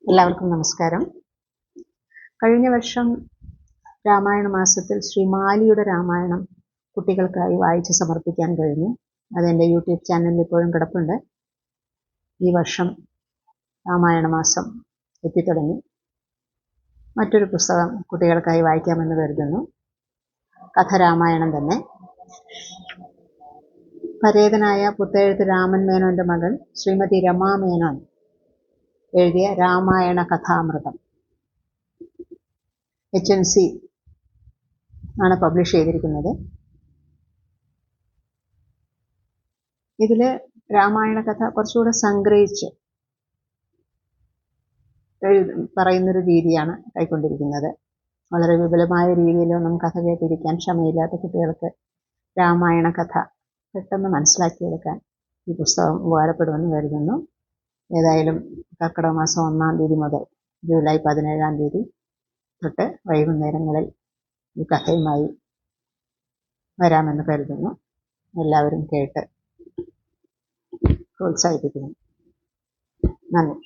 എല്ലാവർക്കും നമസ്കാരം. കഴിഞ്ഞ വർഷം രാമായണ മാസത്തിൽ ശ്രീ മാലിയുടെ രാമായണം കുട്ടികൾക്കായി വായിച്ച് സമർപ്പിക്കാൻ കഴിഞ്ഞു. അതെൻ്റെ യൂട്യൂബ് ചാനലിൽ ഇപ്പോഴും കിടപ്പുണ്ട്. ഈ വർഷം രാമായണ മാസം എത്തിത്തുടങ്ങി. മറ്റൊരു പുസ്തകം കുട്ടികൾക്കായി വായിക്കാമെന്ന് കരുതുന്നു. കഥ രാമായണം തന്നെ. പരേതനായ പുത്തേഴത്ത് രാമൻ മേനോൻ്റെ മകൾ ശ്രീമതി രമാ മേനോൻ എഴുതിയ രാമായണ കഥാമൃതം HNC ആണ് പബ്ലിഷ് ചെയ്തിരിക്കുന്നത്. ഇതിൽ രാമായണ കഥ കുറച്ചുകൂടെ സംഗ്രഹിച്ച് പറയുന്നൊരു രീതിയാണ് കൈക്കൊണ്ടിരിക്കുന്നത്. വളരെ വിപുലമായ രീതിയിലൊന്നും കഥ കേട്ടിരിക്കാൻ ക്ഷമയില്ലാത്ത കുട്ടികൾക്ക് രാമായണ കഥ പെട്ടെന്ന് മനസ്സിലാക്കിയെടുക്കാൻ ഈ പുസ്തകം ഉപകാരപ്പെടുമെന്ന് കരുതുന്നു. ഏതായാലും കർക്കിടക മാസം 1-ാം തീയതി മുതൽ ജൂലൈ 17-ാം തീയതി തൊട്ട് വൈകുന്നേരങ്ങളിൽ ഈ കഥയുമായി വരാമെന്ന് കരുതുന്നു. എല്ലാവരും കേട്ട് പ്രോത്സാഹിപ്പിക്കുന്നു. നന്ദി.